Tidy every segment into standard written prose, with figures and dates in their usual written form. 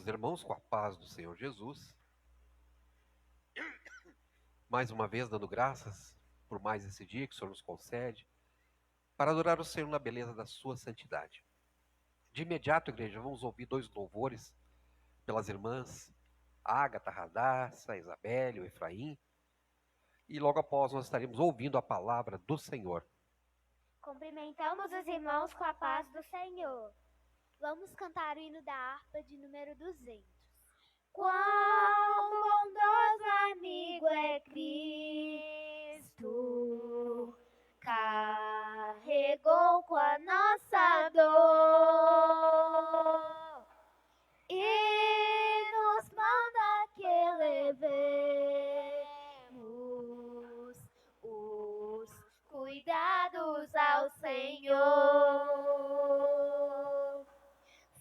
irmãos, com a paz do Senhor Jesus. Mais uma vez, dando graças por mais esse dia que o Senhor nos concede, para adorar o Senhor na beleza da sua santidade. De imediato, igreja, vamos ouvir 2 louvores pelas irmãs Ágata, Radassa, Isabelle, o Efraim. E logo após nós estaremos ouvindo a palavra do Senhor. Cumprimentamos os irmãos com a paz do Senhor. Vamos cantar o hino da harpa de número 200. Quão bondoso amigo é Cristo, carregou com a nossa dor e nos manda que levemos os cuidados ao Senhor.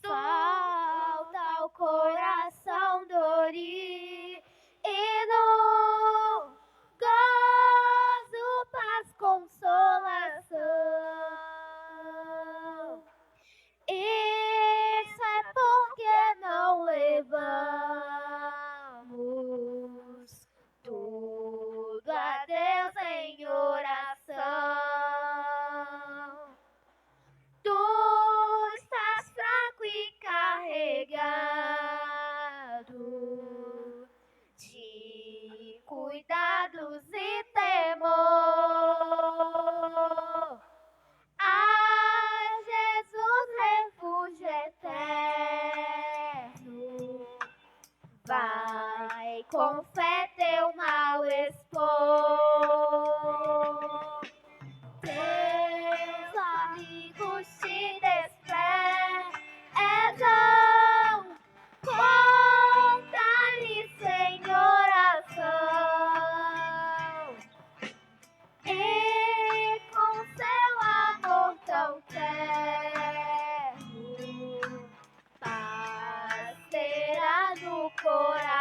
Falta ao coração dor e no gozo, paz, consolação. Isso é porque não levamos tudo a Deus em oração. Tu estás fraco e carregado de cuidados e temor. Ah, Jesus, refúgio eterno, vai com fé teu mal expor. Teus amigos te desprezam, conta-lhes em oração. E com seu amor tão terno, paz terá no coração.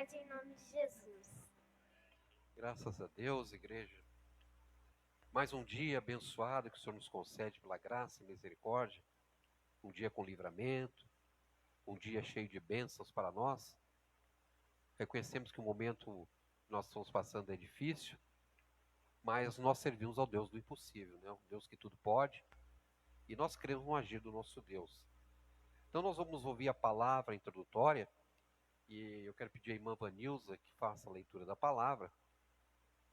eternidade, em nome de Jesus. Graças a Deus, igreja. Mais um dia abençoado que o Senhor nos concede pela graça e misericórdia. Um dia com livramento, um dia cheio de bênçãos para nós. Reconhecemos que o momento que nós estamos passando é difícil, mas nós servimos ao Deus do impossível, né? Um Deus que tudo pode, e nós cremos no agir do nosso Deus. Então nós vamos ouvir a palavra introdutória, e eu quero pedir à irmã Vanilza que faça a leitura da palavra,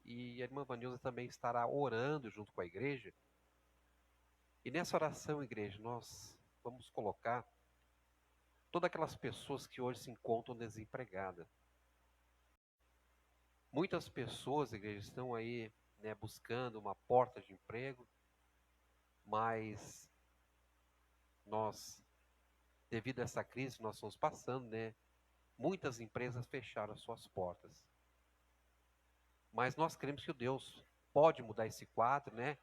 e a irmã Vanilza também estará orando junto com a igreja. E nessa oração, igreja, nós vamos colocar todas aquelas pessoas que hoje se encontram desempregadas. Muitas pessoas, igreja, estão aí, né, buscando uma porta de emprego, mas nós, devido a essa crise que nós estamos passando, né, muitas empresas fecharam as suas portas. Mas nós cremos que o Deus pode mudar esse quadro, né,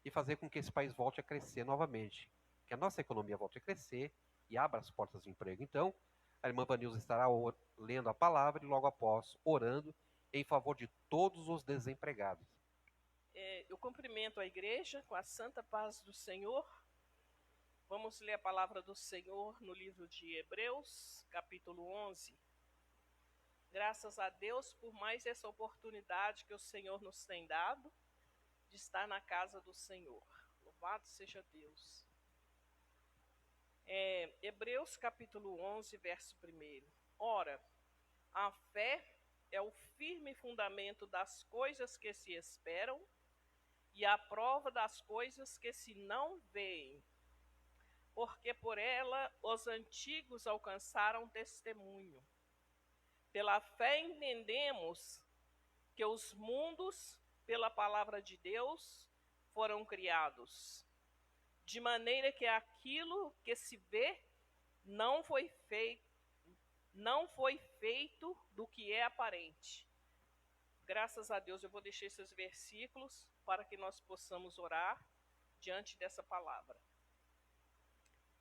e fazer com que esse país volte a crescer novamente, que a nossa economia volte a crescer e abra as portas de emprego. Então, a irmã Vanilza estará lendo a palavra e logo após orando em favor de todos os desempregados. Eu cumprimento a igreja com a santa paz do Senhor. Vamos ler a palavra do Senhor no livro de Hebreus, capítulo 11. Graças a Deus por mais essa oportunidade que o Senhor nos tem dado de estar na casa do Senhor. Louvado seja Deus. Hebreus capítulo 11, verso 1. Ora, a fé é o firme fundamento das coisas que se esperam e a prova das coisas que se não veem, porque por ela os antigos alcançaram testemunho. Pela fé entendemos que os mundos, pela palavra de Deus, foram criados, de maneira que aquilo que se vê não foi feito do que é aparente. Graças a Deus eu vou deixar esses versículos para que nós possamos orar diante dessa palavra.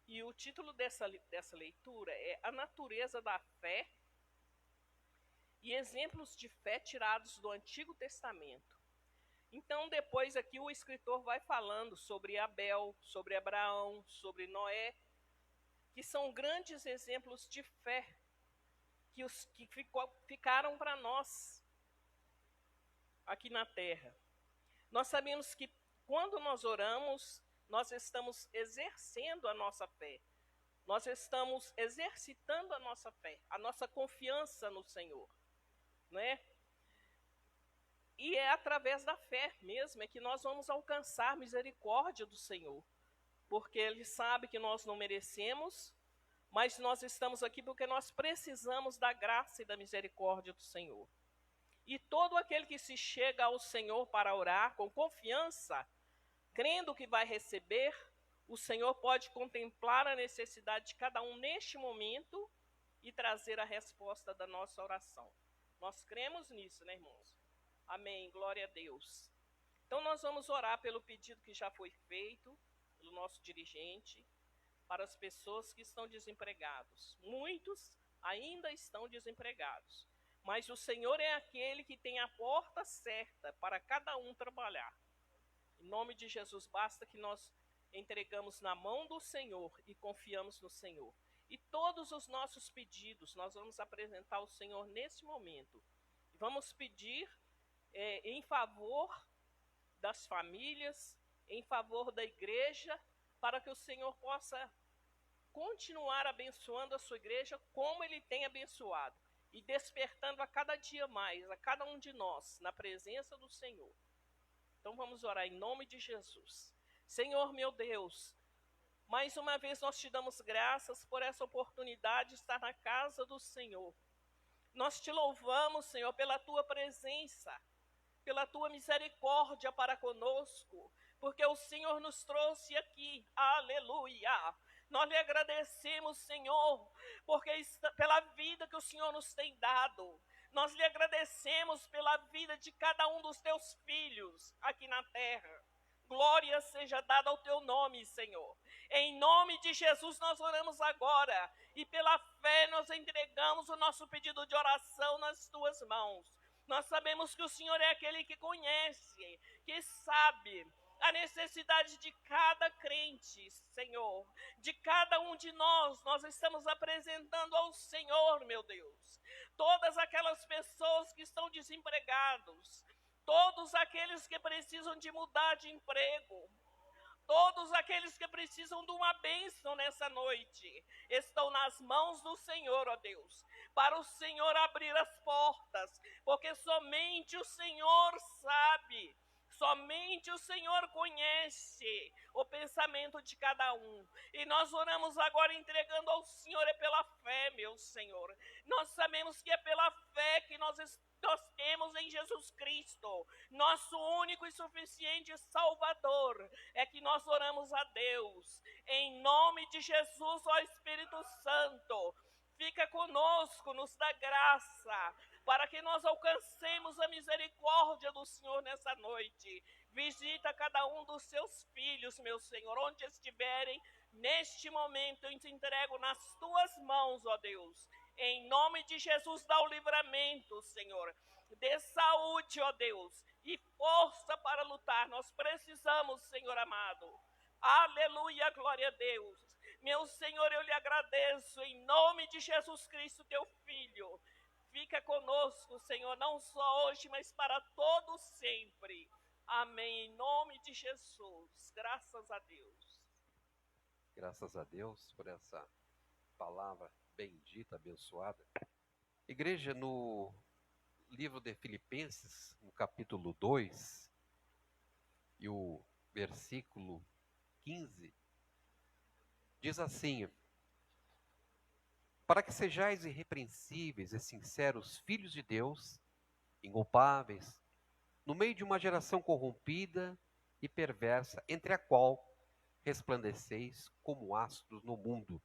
E o título dessa leitura é A Natureza da Fé e Exemplos de Fé Tirados do Antigo Testamento. Então, depois aqui o escritor vai falando sobre Abel, sobre Abraão, sobre Noé, que são grandes exemplos de fé que ficaram para nós aqui na terra. Nós sabemos que quando nós oramos, nós estamos exercendo a nossa fé. Nós estamos exercitando a nossa fé, a nossa confiança no Senhor, né? E é através da fé mesmo que nós vamos alcançar misericórdia do Senhor, porque Ele sabe que nós não merecemos, mas nós estamos aqui porque nós precisamos da graça e da misericórdia do Senhor. E todo aquele que se chega ao Senhor para orar com confiança, crendo que vai receber, o Senhor pode contemplar a necessidade de cada um neste momento e trazer a resposta da nossa oração. Nós cremos nisso, né, irmãos? Amém, glória a Deus. Então nós vamos orar pelo pedido que já foi feito pelo nosso dirigente, para as pessoas que estão desempregados. Muitos ainda estão desempregados, mas o Senhor é aquele que tem a porta certa para cada um trabalhar. Em nome de Jesus, basta que nós entregamos na mão do Senhor e confiamos no Senhor. E todos os nossos pedidos nós vamos apresentar ao Senhor nesse momento. Vamos pedir em favor das famílias, em favor da igreja, para que o Senhor possa continuar abençoando a sua igreja como Ele tem abençoado e despertando a cada dia mais, a cada um de nós, na presença do Senhor. Então vamos orar em nome de Jesus. Senhor meu Deus, mais uma vez nós te damos graças por essa oportunidade de estar na casa do Senhor. Nós te louvamos, Senhor, pela tua presença, pela tua misericórdia para conosco, porque o Senhor nos trouxe aqui, aleluia. Nós lhe agradecemos, Senhor, porque pela vida que o Senhor nos tem dado. Nós lhe agradecemos pela vida de cada um dos teus filhos aqui na terra. Glória seja dada ao teu nome, Senhor. Em nome de Jesus nós oramos agora e pela fé nós entregamos o nosso pedido de oração nas tuas mãos. Nós sabemos que o Senhor é aquele que conhece, que sabe a necessidade de cada crente, Senhor, de cada um de nós estamos apresentando ao Senhor, meu Deus, todas aquelas pessoas que estão desempregados, todos aqueles que precisam de mudar de emprego, todos aqueles que precisam de uma bênção nessa noite, estão nas mãos do Senhor, ó Deus, para o Senhor abrir as portas, porque somente o Senhor sabe, somente o Senhor conhece o pensamento de cada um. E nós oramos agora entregando ao Senhor, é pela fé, meu Senhor. Nós sabemos que é pela fé que nós temos em Jesus Cristo, nosso único e suficiente Salvador, é que nós oramos a Deus. Em nome de Jesus, ó Espírito Santo, fica conosco, nos dá graça, para que nós alcancemos a misericórdia do Senhor nessa noite. Visita cada um dos seus filhos, meu Senhor, onde estiverem neste momento, eu te entrego nas tuas mãos, ó Deus. Em nome de Jesus, dá o livramento, Senhor. Dê saúde, ó Deus, e força para lutar. Nós precisamos, Senhor amado. Aleluia, glória a Deus. Meu Senhor, eu lhe agradeço em nome de Jesus Cristo, teu Filho. Fica conosco, Senhor, não só hoje, mas para todo sempre. Amém. Em nome de Jesus. Graças a Deus. Graças a Deus por essa palavra bendita, abençoada. Igreja, no livro de Filipenses, no capítulo 2, e o versículo 15, diz assim: para que sejais irrepreensíveis e sinceros filhos de Deus, inculpáveis, no meio de uma geração corrompida e perversa, entre a qual resplandeceis como astros no mundo.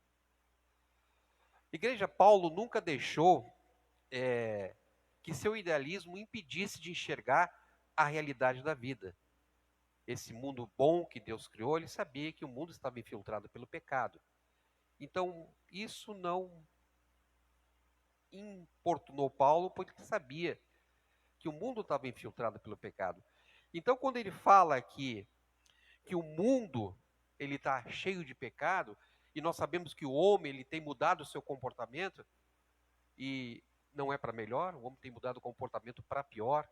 Igreja, Paulo nunca deixou que seu idealismo impedisse de enxergar a realidade da vida. Esse mundo bom que Deus criou, ele sabia que o mundo estava infiltrado pelo pecado. Então, isso não importunou Paulo, porque ele sabia que o mundo estava infiltrado pelo pecado. Então, quando ele fala aqui que o mundo ele está cheio de pecado, e nós sabemos que o homem ele tem mudado o seu comportamento, e não é para melhor, o homem tem mudado o comportamento para pior.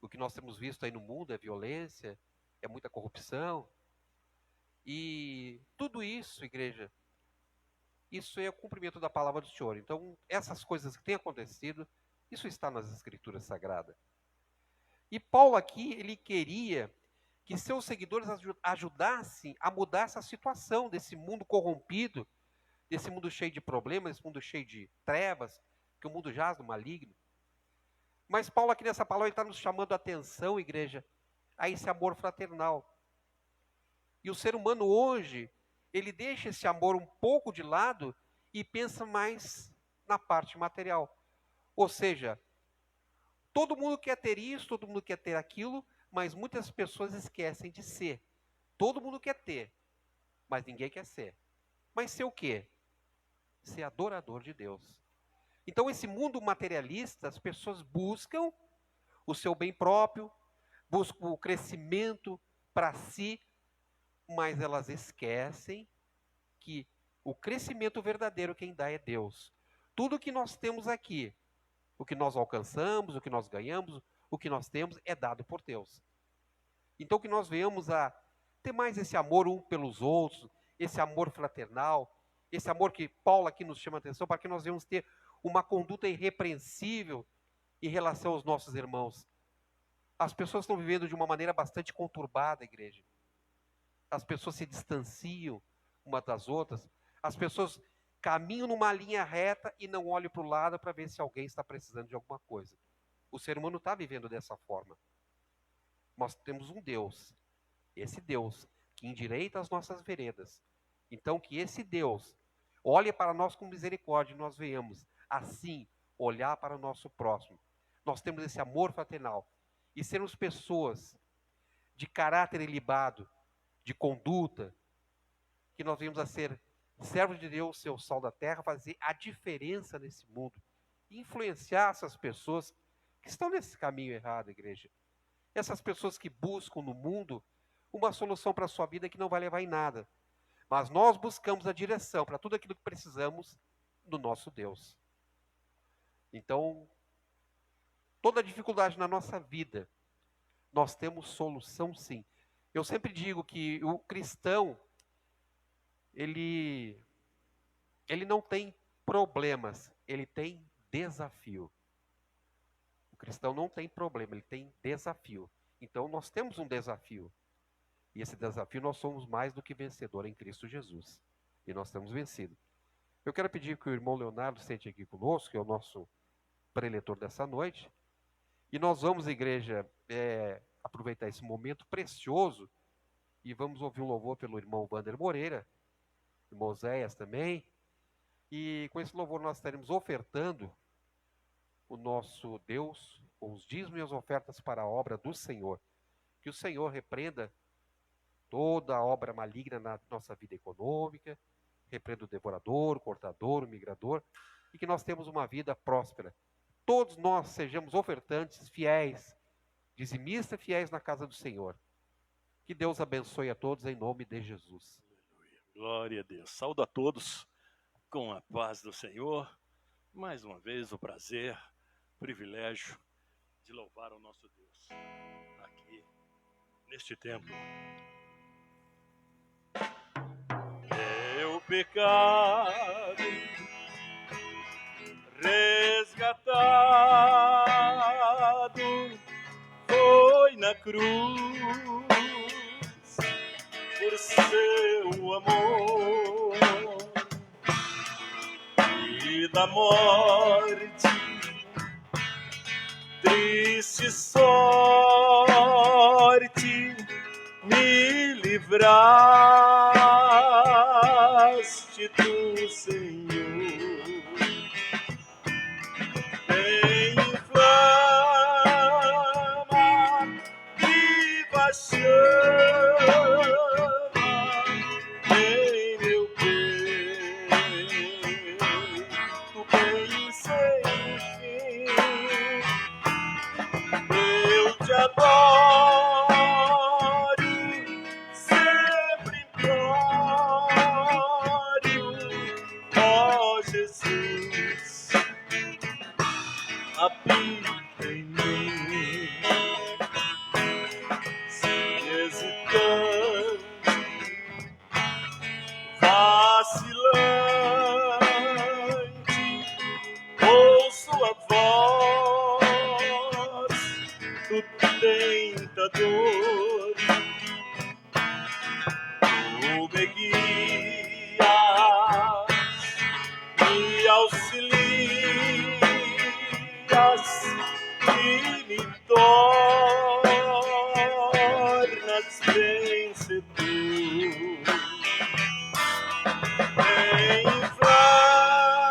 O que nós temos visto aí no mundo é violência, é muita corrupção, e tudo isso, igreja, isso é o cumprimento da palavra do Senhor. Então, essas coisas que têm acontecido, isso está nas Escrituras Sagradas. E Paulo aqui, ele queria que seus seguidores ajudassem a mudar essa situação desse mundo corrompido, desse mundo cheio de problemas, desse mundo cheio de trevas, que o mundo jaz no maligno. Mas Paulo aqui nessa palavra está nos chamando a atenção, igreja, a esse amor fraternal. E o ser humano hoje, ele deixa esse amor um pouco de lado e pensa mais na parte material. Ou seja, todo mundo quer ter isso, todo mundo quer ter aquilo, mas muitas pessoas esquecem de ser. Todo mundo quer ter, mas ninguém quer ser. Mas ser o quê? Ser adorador de Deus. Então, esse mundo materialista, as pessoas buscam o seu bem próprio, buscam o crescimento para si, mas elas esquecem que o crescimento verdadeiro quem dá é Deus. Tudo que nós temos aqui, o que nós alcançamos, o que nós ganhamos, o que nós temos é dado por Deus. Então que nós venhamos a ter mais esse amor um pelos outros, esse amor fraternal, esse amor que Paulo aqui nos chama a atenção, para que nós venhamos ter uma conduta irrepreensível em relação aos nossos irmãos. As pessoas estão vivendo de uma maneira bastante conturbada, igreja. As pessoas se distanciam umas das outras, as pessoas caminham numa linha reta e não olham para o lado para ver se alguém está precisando de alguma coisa. O ser humano está vivendo dessa forma. Nós temos um Deus, esse Deus que endireita as nossas veredas. Então que esse Deus olhe para nós com misericórdia e nós venhamos, assim, olhar para o nosso próximo. Nós temos esse amor fraternal e sermos pessoas de caráter ilibado, de conduta, que nós venhamos a ser servos de Deus, seu sal da terra, fazer a diferença nesse mundo, influenciar essas pessoas que estão nesse caminho errado, igreja. Essas pessoas que buscam no mundo uma solução para a sua vida que não vai levar em nada. Mas nós buscamos a direção para tudo aquilo que precisamos do nosso Deus. Então, toda dificuldade na nossa vida, nós temos solução sim. Eu sempre digo que o cristão, ele não tem problemas, ele tem desafio. O cristão não tem problema, ele tem desafio. Então nós temos um desafio. E esse desafio nós somos mais do que vencedor em Cristo Jesus. E nós temos vencido. Eu quero pedir que o irmão Leonardo sente aqui conosco, que é o nosso preletor dessa noite. E nós vamos, igreja, aproveitar esse momento precioso e vamos ouvir um louvor pelo irmão Wander Moreira, irmão Zéias também. E com esse louvor nós estaremos ofertando o nosso Deus, os dízimos e as ofertas para a obra do Senhor. Que o Senhor repreenda toda a obra maligna na nossa vida econômica, repreenda o devorador, o cortador, o migrador, e que nós temos uma vida próspera. Todos nós sejamos ofertantes, fiéis, dizimistas, fiéis na casa do Senhor. Que Deus abençoe a todos em nome de Jesus. Aleluia. Glória a Deus. Saúdo a todos com a paz do Senhor. Mais uma vez o prazer, o privilégio de louvar o nosso Deus aqui neste templo. Meu pecado resgatado foi na cruz por seu amor e da morte, triste sorte, me livraste tu, Senhor. Inflama, viva chama em meu peito, bem sem fim. Eu te adoro, sempre imploro, ó Jesus, habita em mim. Se hesitante, vacilante, ouço a voz do tentador. Tu me guias, me auxilias e me tornas vencedor. Inflama,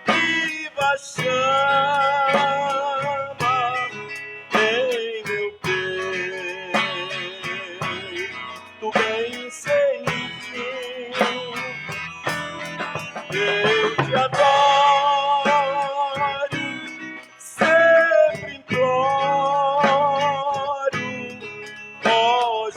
viva chama em meu peito, bem sem fim. Eu te adoro, sempre imploro, ó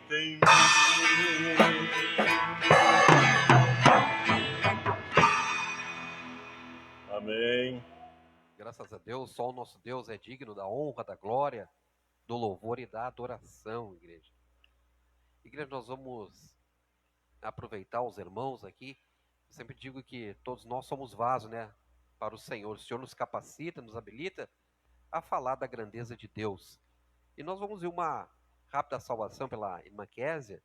habita em mim. Amém. Graças a Deus, só o nosso Deus é digno da honra, da glória, do louvor e da adoração, igreja. Igreja, nós vamos aproveitar os irmãos aqui. Eu sempre digo que todos nós somos vasos, né, para o Senhor. O Senhor nos capacita, nos habilita a falar da grandeza de Deus. E nós vamos ver uma rápida saudação pela irmã Késia.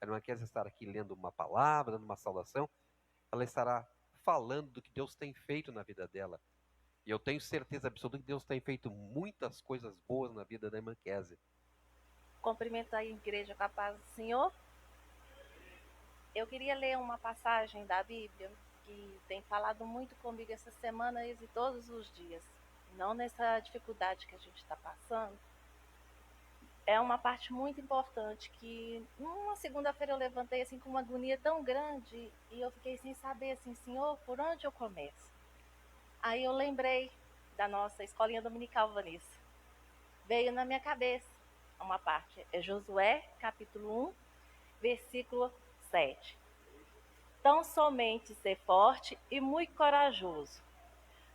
A irmã Késia estará aqui lendo uma palavra, dando uma saudação. Ela estará falando do que Deus tem feito na vida dela. E eu tenho certeza absoluta que Deus tem feito muitas coisas boas na vida da irmã Késia. Cumprimento a igreja com a paz do Senhor. Eu queria ler uma passagem da Bíblia que tem falado muito comigo essa semana e todos os dias. Não nessa dificuldade que a gente está passando. É uma parte muito importante que numa segunda-feira eu levantei assim com uma agonia tão grande e eu fiquei sem saber assim, Senhor, por onde eu começo? Aí eu lembrei da nossa escolinha dominical, Vanessa. Veio na minha cabeça uma parte, é Josué, capítulo 1, versículo 7. Tão somente ser forte e muito corajoso,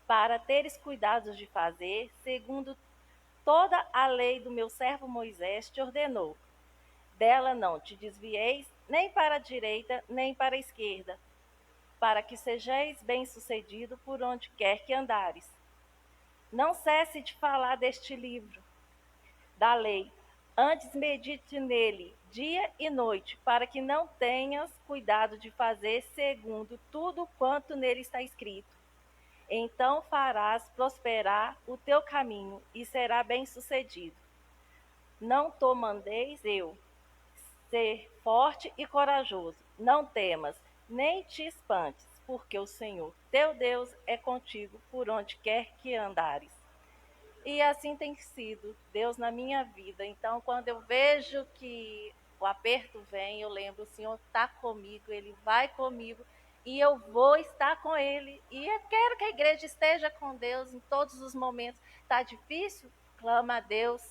para teres cuidado de fazer, segundo toda a lei do meu servo Moisés te ordenou. Dela não te desvieis, nem para a direita, nem para a esquerda, para que sejais bem-sucedido por onde quer que andares. Não cesse de falar deste livro, da lei. Antes medite nele, dia e noite, para que não tenhas cuidado de fazer segundo tudo quanto nele está escrito. Então farás prosperar o teu caminho e será bem-sucedido. Não te mandeis eu, ser forte e corajoso. Não temas, nem te espantes, porque o Senhor, teu Deus, é contigo por onde quer que andares. E assim tem sido Deus na minha vida. Então, quando eu vejo que o aperto vem, eu lembro, o Senhor está comigo, Ele vai comigo. E eu vou estar com Ele. E eu quero que a igreja esteja com Deus em todos os momentos. Está difícil? Clama a Deus.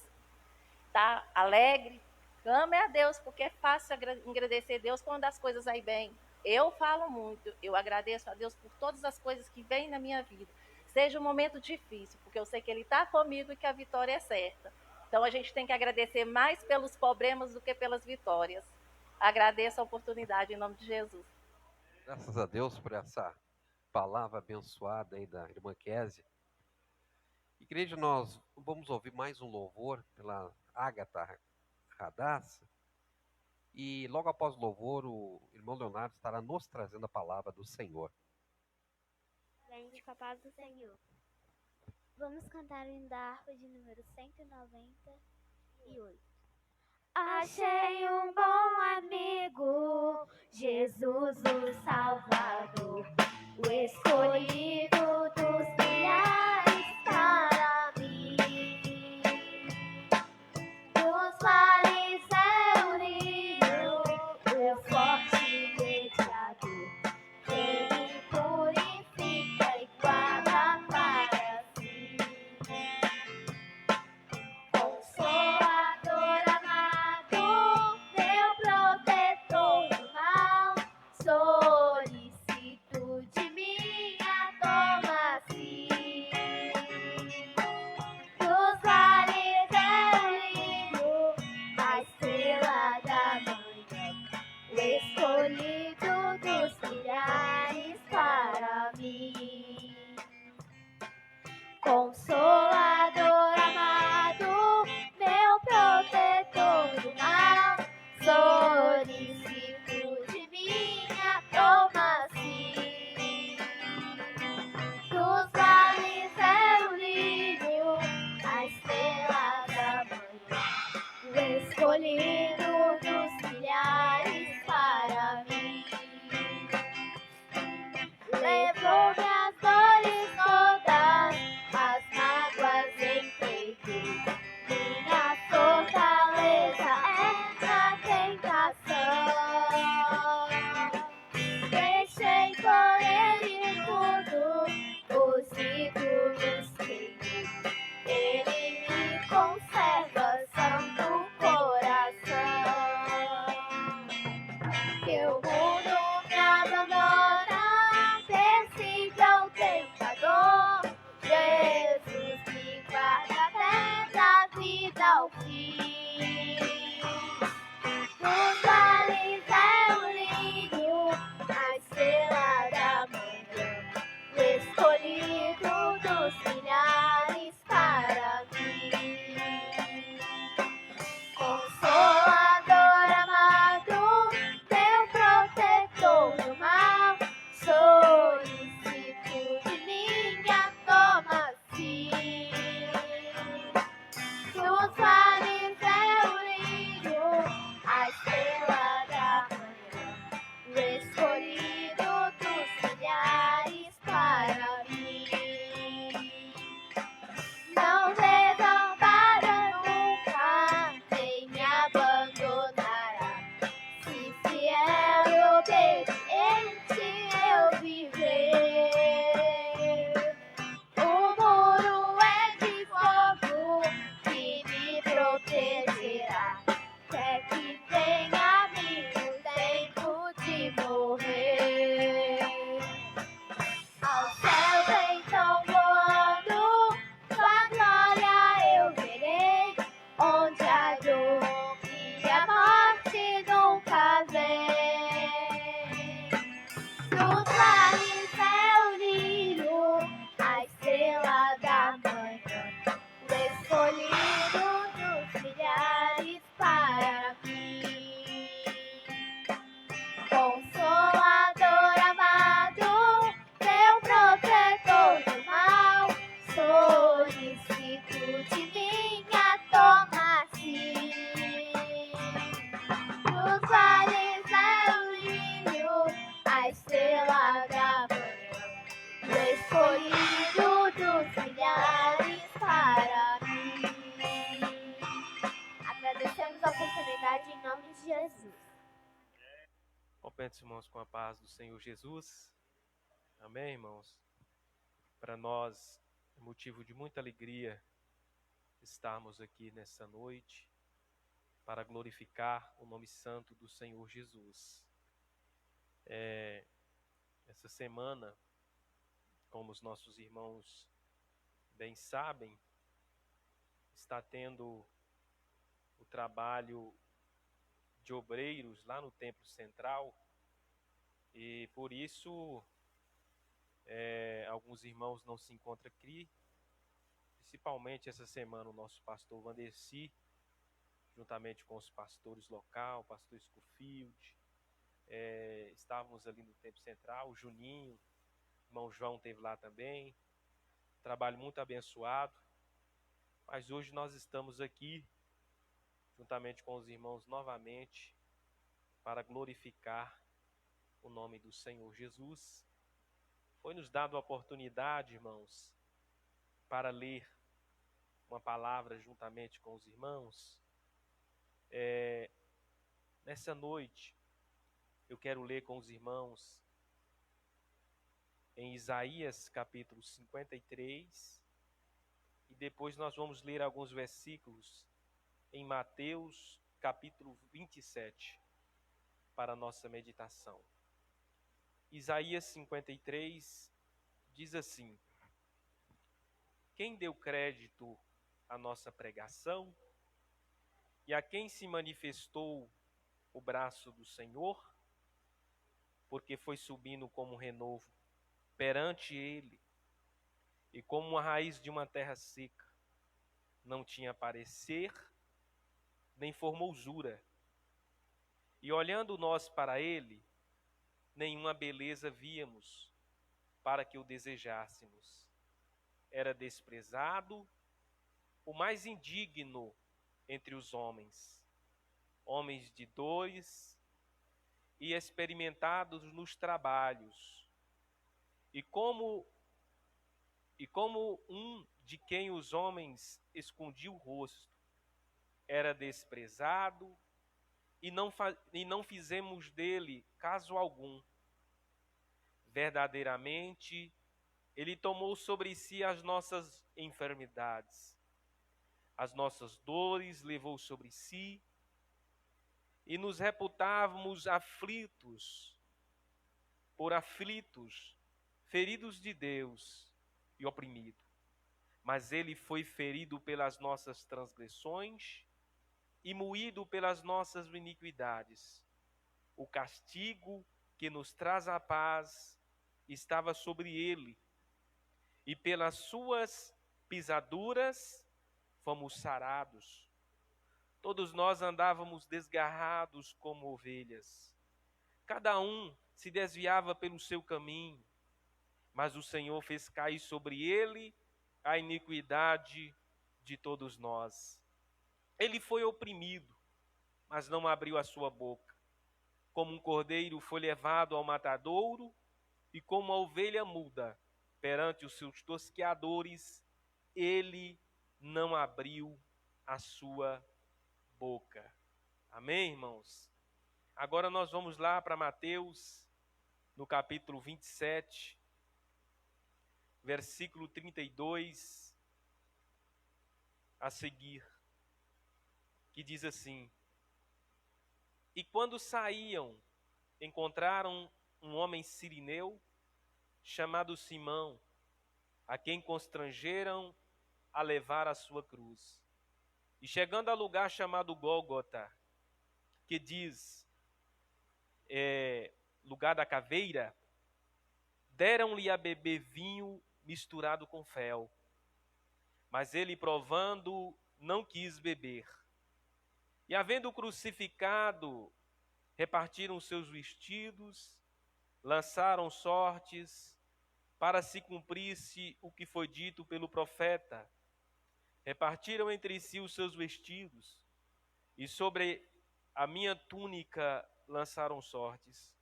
Está alegre? Clame a Deus, porque é fácil agradecer a Deus quando as coisas aí bem. Eu falo muito, eu agradeço a Deus por todas as coisas que vêm na minha vida. Seja um momento difícil, porque eu sei que Ele está comigo e que a vitória é certa. Então a gente tem que agradecer mais pelos problemas do que pelas vitórias. Agradeço a oportunidade em nome de Jesus. Graças a Deus por essa palavra abençoada aí da irmã Késia. Igreja, nós vamos ouvir mais um louvor pela Ágata Radassa. E logo após o louvor, o irmão Leonardo estará nos trazendo a palavra do Senhor. Frente com a paz do Senhor. Vamos cantar o hino da harpa de número 198. Achei um bom amigo, Jesus o Salvador, o escolhido dos milhares para mim. Dos males é o rio, o forte mediador, que me purifica e guarda para si. Consolador amado, meu protetor do mal, solicito de minha toma-se. Dos vales é o livro, a estrela da manhã, o escolhido dos milhares para mim. Consolador amado, meu protetor do mal, solicito de minha toma-se. Dos vales é o lírio, a estrela da manhã, o escolhido dos milhares para mim. Levou minhas dores todas, as mágoas enfeitei. Minha fortaleza é na tentação. Deixei por Ele tudo, os ídolos queimei. Ele me conserva santo coração. oportunidade em nome de Jesus. Cumprimente, irmãos, com a paz do Senhor Jesus. Amém, irmãos? Para nós é motivo de muita alegria estarmos aqui nessa noite para glorificar o nome santo do Senhor Jesus. Essa semana, como os nossos irmãos bem sabem, está tendo o trabalho de obreiros lá no Templo Central, e por isso alguns irmãos não se encontram aqui, principalmente essa semana o nosso pastor Vandercy, juntamente com os pastores local, o pastor Scofield, estávamos ali no Templo Central, o Juninho, o irmão João esteve lá também, trabalho muito abençoado, mas hoje nós estamos aqui, juntamente com os irmãos novamente, para glorificar o nome do Senhor Jesus. Foi nos dado a oportunidade, irmãos, para ler uma palavra juntamente com os irmãos. Nessa noite, eu quero ler com os irmãos em Isaías capítulo 53, e depois nós vamos ler alguns versículos em Mateus capítulo 27, para a nossa meditação. Isaías 53 diz assim: quem deu crédito à nossa pregação e a quem se manifestou o braço do Senhor? Porque foi subindo como um renovo perante ele, e como uma raiz de uma terra seca, não tinha parecer, nem formosura. E olhando nós para ele, nenhuma beleza víamos, para que o desejássemos. Era desprezado, o mais indigno entre os homens, homens de dores e experimentados nos trabalhos, e como um de quem os homens escondiam o rosto, era desprezado, e não fizemos dele caso algum. Verdadeiramente, ele tomou sobre si as nossas enfermidades, as nossas dores levou sobre si, e nos reputávamos aflitos, feridos de Deus e oprimido. Mas ele foi ferido pelas nossas transgressões e moído pelas nossas iniquidades. O castigo que nos traz a paz estava sobre ele, e pelas suas pisaduras fomos sarados. Todos nós andávamos desgarrados como ovelhas. Cada um se desviava pelo seu caminho, mas o Senhor fez cair sobre ele a iniquidade de todos nós. Ele foi oprimido, mas não abriu a sua boca. Como um cordeiro foi levado ao matadouro, e como uma ovelha muda perante os seus tosqueadores, ele não abriu a sua boca. Amém, irmãos? Agora nós vamos lá para Mateus, no capítulo 27, versículo 32 a seguir, que diz assim: e quando saíam, encontraram um homem sirineu, chamado Simão, a quem constrangeram a levar a sua cruz. E chegando a lugar chamado Gólgota, que diz lugar da caveira, deram-lhe a beber vinho misturado com fel. Mas ele, provando, não quis beber. E havendo crucificado, repartiram seus vestidos, lançaram sortes, para se cumprisse o que foi dito pelo profeta. Repartiram entre si os seus vestidos, e sobre a minha túnica lançaram sortes.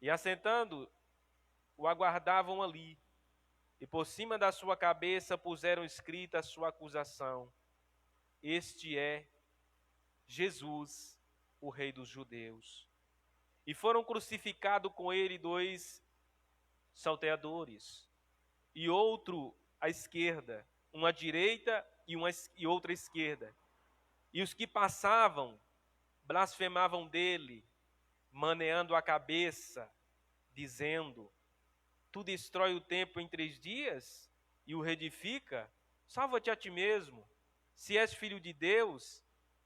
E assentando, o aguardavam ali, e por cima da sua cabeça puseram escrita a sua acusação: este é Jesus, o Rei dos Judeus. E foram crucificados com ele 2 salteadores, e outro à esquerda, um à direita e outra à esquerda. E os que passavam blasfemavam dele, maneando a cabeça, dizendo: Tu destrói o templo em 3 dias e o reedifica? Salva-te a ti mesmo. Se és filho de Deus,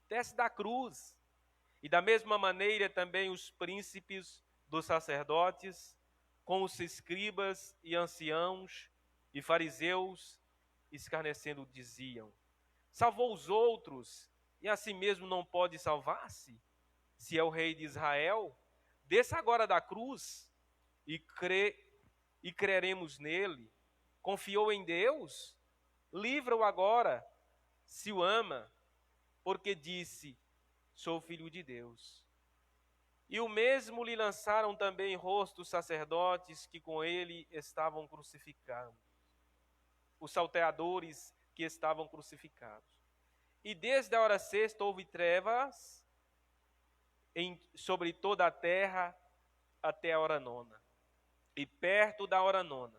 desce da cruz. E da mesma maneira também os príncipes dos sacerdotes, com os escribas e anciãos e fariseus, escarnecendo, diziam: Salvou os outros, e a si mesmo não pode salvar-se? Se é o rei de Israel, desça agora da cruz e creremos nele. Confiou em Deus? Livra-o agora, se o ama, porque disse: Sou filho de Deus. E o mesmo lhe lançaram também em rosto os sacerdotes que com ele estavam crucificados, os salteadores que estavam crucificados. E desde a hora sexta houve trevas sobre toda a terra até a hora 9. E perto da hora 9,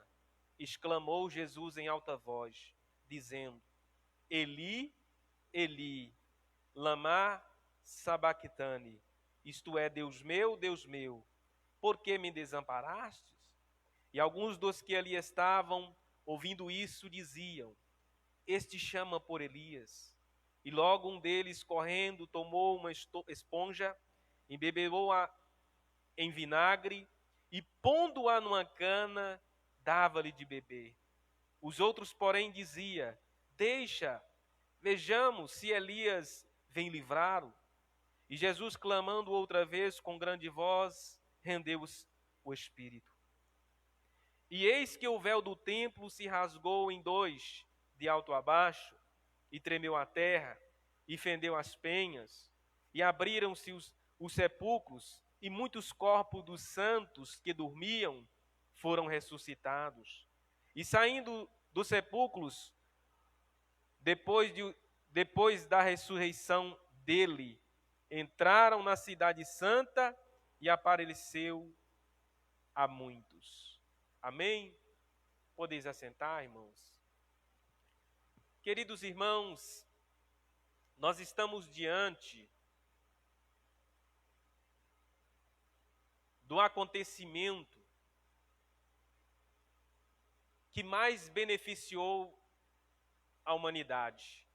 exclamou Jesus em alta voz, dizendo: Eli, Eli, lama sabactani, isto é, Deus meu, por que me desamparastes? E alguns dos que ali estavam, ouvindo isso, diziam: Este chama por Elias. E logo um deles, correndo, tomou uma esponja, embebedou-a em vinagre e, pondo-a numa cana, dava-lhe de beber. Os outros, porém, diziam: Deixa, vejamos se Elias vem livrá-lo. E Jesus, clamando outra vez com grande voz, rendeu o espírito. E eis que o véu do templo se rasgou em 2, de alto a baixo, e tremeu a terra, e fendeu as penhas, e abriram-se os sepulcros, e muitos corpos dos santos que dormiam foram ressuscitados. E saindo dos sepulcros, depois da ressurreição dele, entraram na cidade santa e apareceu a muitos. Amém? Podeis assentar, irmãos. Queridos irmãos, nós estamos diante do acontecimento que mais beneficiou a humanidade.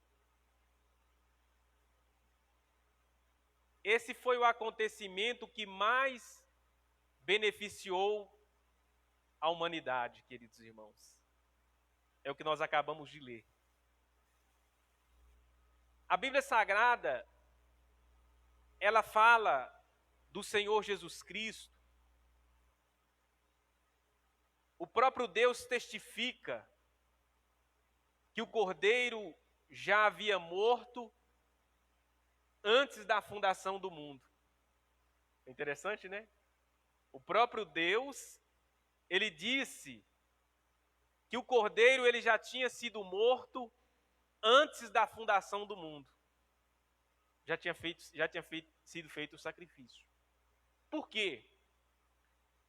Esse foi o acontecimento que mais beneficiou a humanidade, queridos irmãos. É o que nós acabamos de ler. A Bíblia Sagrada, ela fala do Senhor Jesus Cristo. O próprio Deus testifica que o Cordeiro já havia morto antes da fundação do mundo. É interessante, né? O próprio Deus, ele disse que o Cordeiro ele já tinha sido morto antes da fundação do mundo. Já tinha sido feito o sacrifício. Por quê?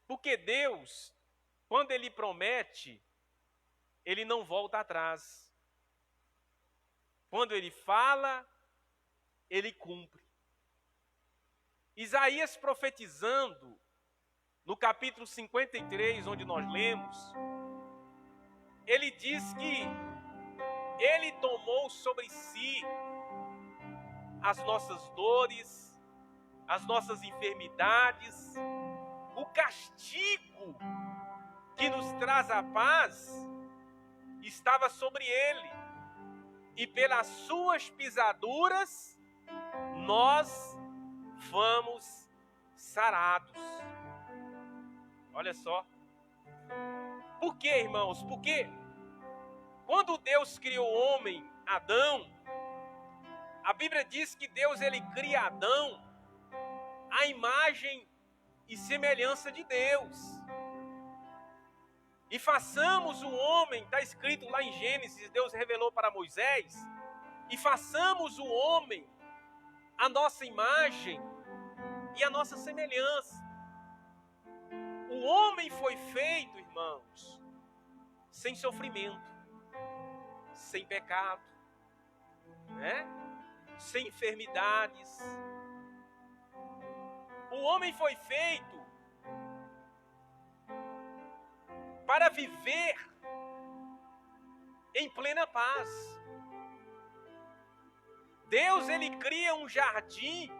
Porque Deus, quando ele promete, ele não volta atrás. Quando ele fala, ele cumpre. Isaías profetizando, no capítulo 53, onde nós lemos, ele diz que ele tomou sobre si as nossas dores, as nossas enfermidades, o castigo que nos traz a paz estava sobre ele. E pelas suas pisaduras nós fomos sarados. Olha só. Por quê, irmãos? Porque quando Deus criou o homem, Adão, a Bíblia diz que Deus ele cria Adão à imagem e semelhança de Deus. E façamos o homem, está escrito lá em Gênesis, Deus revelou para Moisés, e façamos o homem a nossa imagem e a nossa semelhança. O homem foi feito, irmãos, sem sofrimento, sem pecado, né? Sem enfermidades. O homem foi feito para viver em plena paz. Deus, ele cria um jardim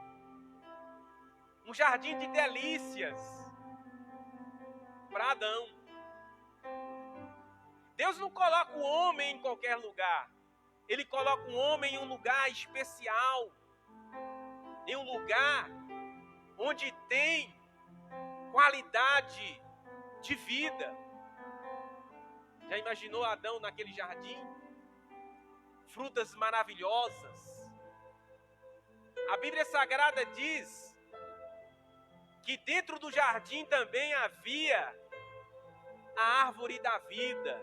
de delícias para Adão. Deus não coloca o homem em qualquer lugar. Ele coloca o homem em um lugar especial, em um lugar onde tem qualidade de vida. Já imaginou Adão naquele jardim? Frutas maravilhosas. A Bíblia Sagrada diz que dentro do jardim também havia a árvore da vida.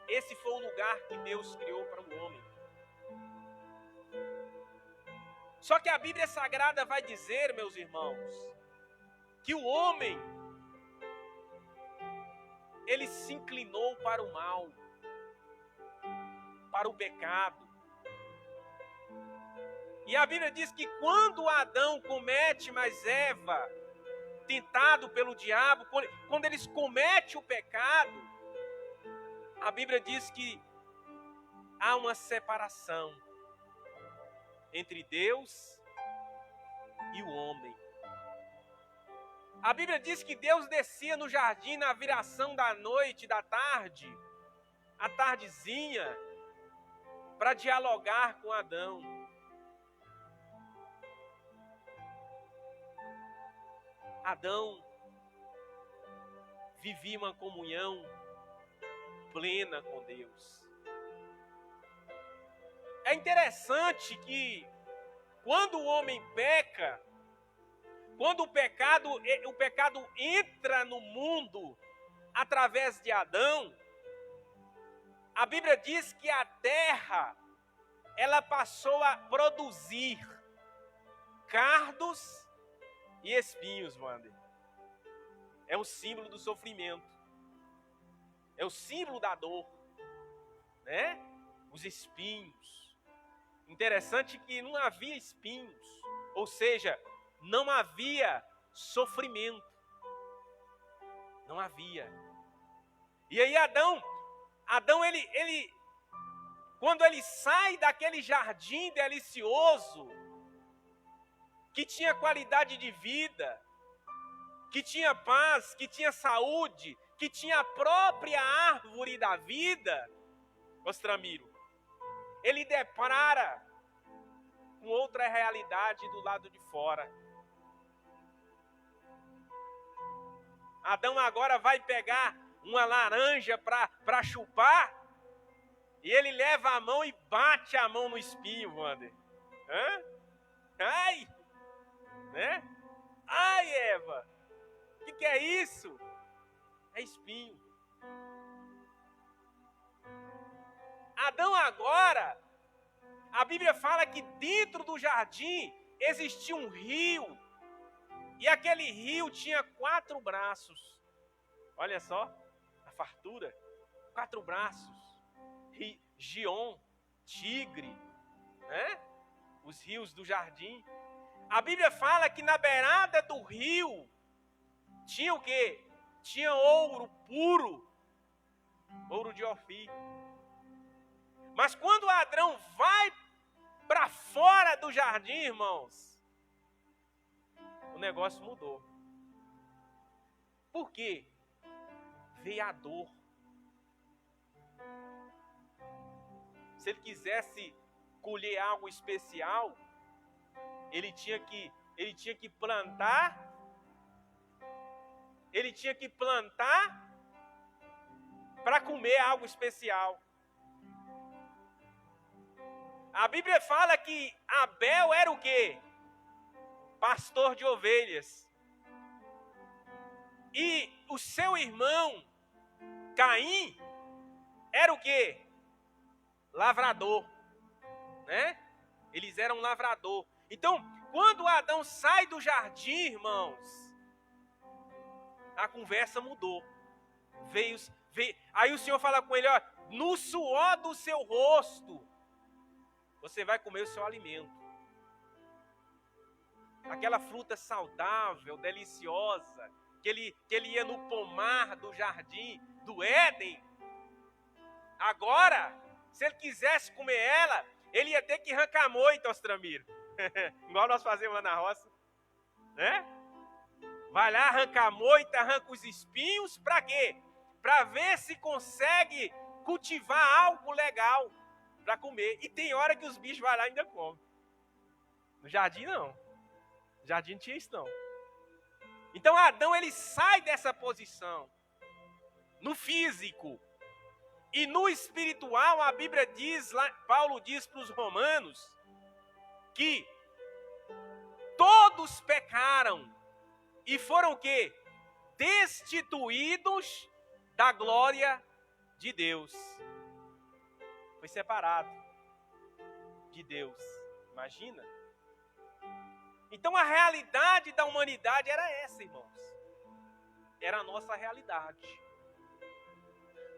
Esse foi o lugar que Deus criou para o homem. Só que a Bíblia Sagrada vai dizer, meus irmãos, que o homem, ele se inclinou para o mal, para o pecado. E a Bíblia diz que quando Adão comete mais Eva, tentado pelo diabo, quando eles cometem o pecado, a Bíblia diz que há uma separação entre Deus e o homem. A Bíblia diz que Deus descia no jardim na viração da noite, da tarde, à tardezinha, para dialogar com Adão. Adão vivia uma comunhão plena com Deus. É interessante que quando o homem peca, quando o pecado entra no mundo através de Adão, a Bíblia diz que a terra, ela passou a produzir cardos e espinhos, mano. É um símbolo do sofrimento. É o símbolo da dor, né? Os espinhos. Interessante que não havia espinhos, ou seja, não havia sofrimento. Não havia. E aí Adão, ele quando ele sai daquele jardim delicioso, que tinha qualidade de vida, que tinha paz, que tinha saúde, que tinha a própria árvore da vida, Ostramiro, ele depara com outra realidade do lado de fora. Adão agora vai pegar uma laranja para chupar, e ele leva a mão e bate a mão no espinho, Wander. Ai! Né? Ai, Eva! O que é isso? É espinho. Adão agora, a Bíblia fala que dentro do jardim existia um rio, e aquele rio tinha 4 braços. Olha só, a fartura, 4 braços. Gion, Tigre, né? Os rios do jardim. A Bíblia fala que na beirada do rio tinha o quê? Tinha ouro puro, ouro de Ofir. Mas quando Adão vai para fora do jardim, irmãos, o negócio mudou. Por quê? Veio a dor. Se ele quisesse colher algo especial, ele tinha que plantar para comer algo especial. A Bíblia fala que Abel era o quê? Pastor de ovelhas. E o seu irmão Caim era o quê? Lavrador. né? Eles eram lavrador. Então, quando Adão sai do jardim, irmãos, a conversa mudou. Veio, aí o Senhor fala com ele, ó, no suor do seu rosto, você vai comer o seu alimento. Aquela fruta saudável, deliciosa, que ele ia no pomar do jardim, do Éden. Agora, se ele quisesse comer ela, ele ia ter que arrancar a moita, Ostramiro. Igual nós fazemos lá na roça. Né? Vai lá, arranca a moita, arranca os espinhos, para quê? Para ver se consegue cultivar algo legal para comer. E tem hora que os bichos vão lá e ainda comem. No jardim, não. No jardim não tinha isso, não. Então, Adão, ele sai dessa posição. No físico. E no espiritual, a Bíblia diz, lá, Paulo diz para os romanos, que todos pecaram e foram o quê? Destituídos da glória de Deus. Foi separado de Deus. Imagina. Então a realidade da humanidade era essa, irmãos. Era a nossa realidade.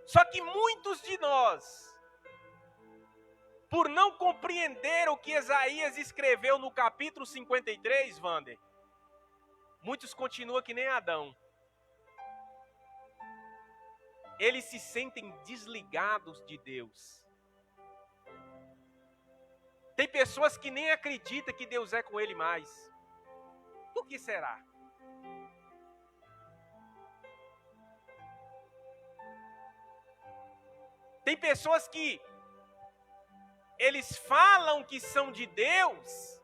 Só que muitos de nós, por não compreender o que Isaías escreveu no capítulo 53, Wander, muitos continuam que nem Adão. Eles se sentem desligados de Deus. Tem pessoas que nem acreditam que Deus é com ele mais. Por que será? Tem pessoas que eles falam que são de Deus,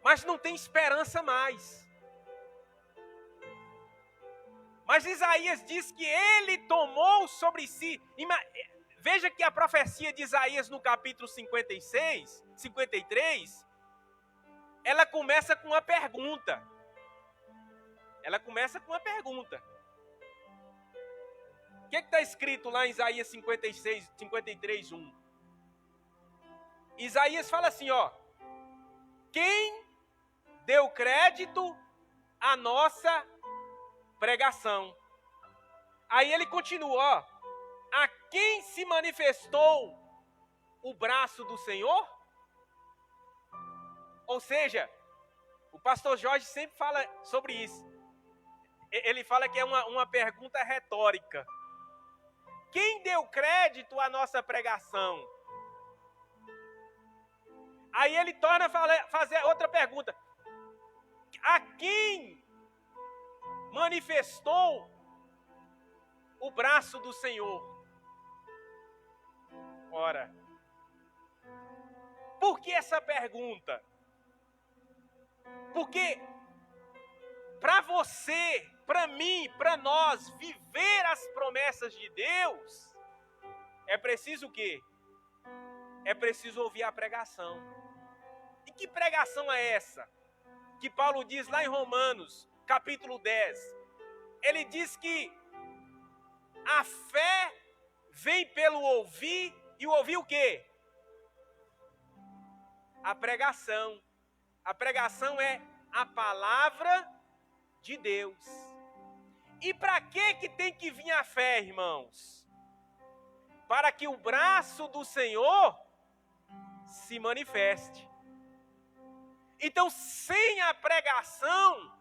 mas não tem esperança mais. Mas Isaías diz que ele tomou sobre si. Veja que a profecia de Isaías no capítulo 53, ela começa com uma pergunta. O que está escrito lá em Isaías 53, 1? Isaías fala assim, ó. Quem deu crédito à nossa pregação? Aí ele continua, ó. A quem se manifestou o braço do Senhor? Ou seja, o pastor Jorge sempre fala sobre isso. Ele fala que é uma pergunta retórica. Quem deu crédito à nossa pregação? Aí ele torna a fazer outra pergunta. A quem manifestou o braço do Senhor? Ora, por que essa pergunta? Porque para você, para mim, para nós viver as promessas de Deus, é preciso o quê? É preciso ouvir a pregação. E que pregação é essa? Que Paulo diz lá em Romanos, capítulo 10. Ele diz que a fé vem pelo ouvir, e o ouvir o quê? A pregação. A pregação é a palavra de Deus. E para que tem que vir a fé, irmãos? Para que o braço do Senhor se manifeste. Então, sem a pregação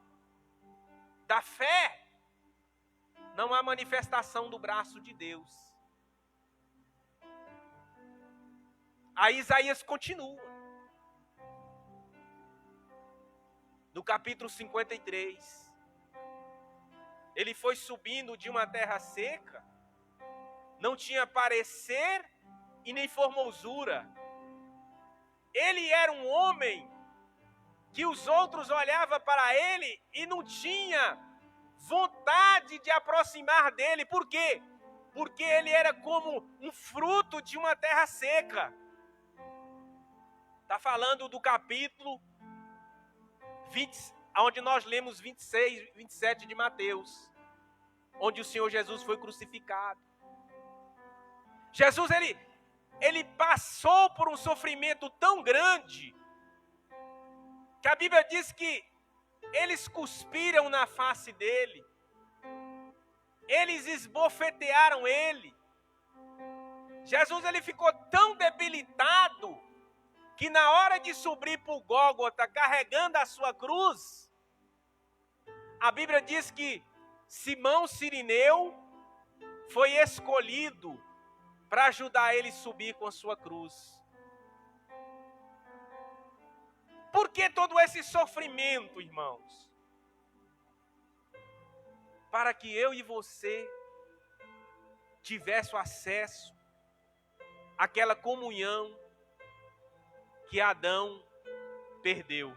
da fé, não há manifestação do braço de Deus. Aí Isaías continua. No capítulo 53. Ele foi subindo de uma terra seca, não tinha parecer e nem formosura. Ele era um homem que os outros olhavam para ele e não tinha vontade de aproximar dele. Por quê? Porque ele era como um fruto de uma terra seca. Está falando do capítulo 20, onde nós lemos 26, 27 de Mateus, onde o Senhor Jesus foi crucificado. Jesus, ele passou por um sofrimento tão grande, que a Bíblia diz que eles cuspiram na face dele, eles esbofetearam ele. Jesus, ele ficou tão debilitado, que na hora de subir para o Gólgota, carregando a sua cruz, a Bíblia diz que Simão Cirineu foi escolhido para ajudar ele a subir com a sua cruz. Por que todo esse sofrimento, irmãos? Para que eu e você tivéssemos acesso àquela comunhão que Adão perdeu.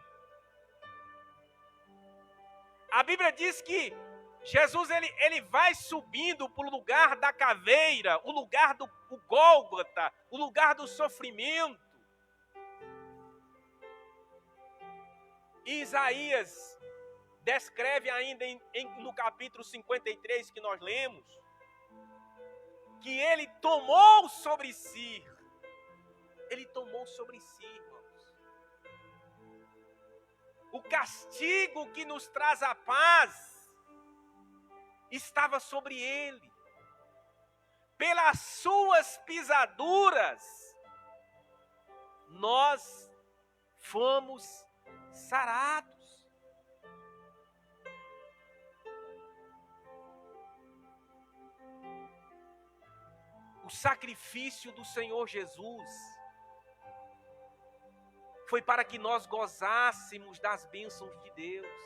A Bíblia diz que Jesus ele vai subindo para o lugar da caveira, o lugar do Gólgota, o lugar do sofrimento. E Isaías descreve ainda no capítulo 53 que nós lemos, que ele tomou sobre si, irmãos, o castigo que nos traz a paz estava sobre ele. Pelas suas pisaduras, nós fomos sarados. O sacrifício do Senhor Jesus foi para que nós gozássemos das bênçãos de Deus.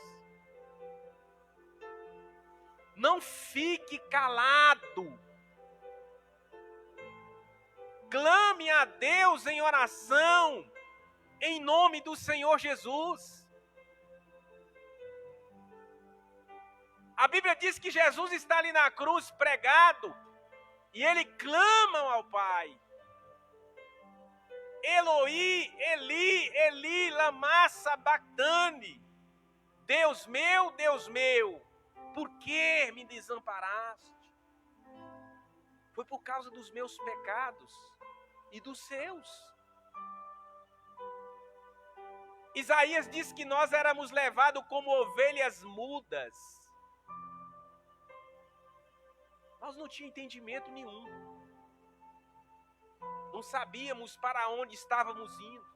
Não fique calado. Clame a Deus em oração, em nome do Senhor Jesus. A Bíblia diz que Jesus está ali na cruz pregado e ele clama ao Pai. Eloi, Eli, Eli, lama sabachthani. Deus meu, por que me desamparaste? Foi por causa dos meus pecados e dos seus. Isaías diz que nós éramos levados como ovelhas mudas. Nós não tínhamos entendimento nenhum. Não sabíamos para onde estávamos indo.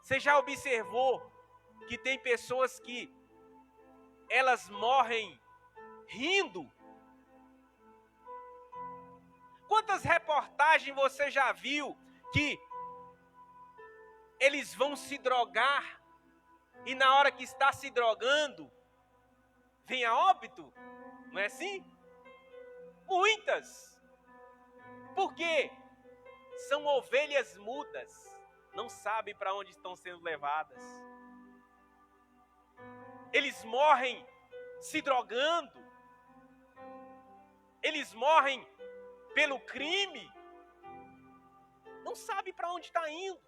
Você já observou que tem pessoas que elas morrem rindo? Quantas reportagens você já viu que eles vão se drogar e na hora que está se drogando vem a óbito? Não é assim? Muitas. Por quê? São ovelhas mudas, não sabem para onde estão sendo levadas. Eles morrem se drogando. Eles morrem pelo crime. Não sabem para onde está indo.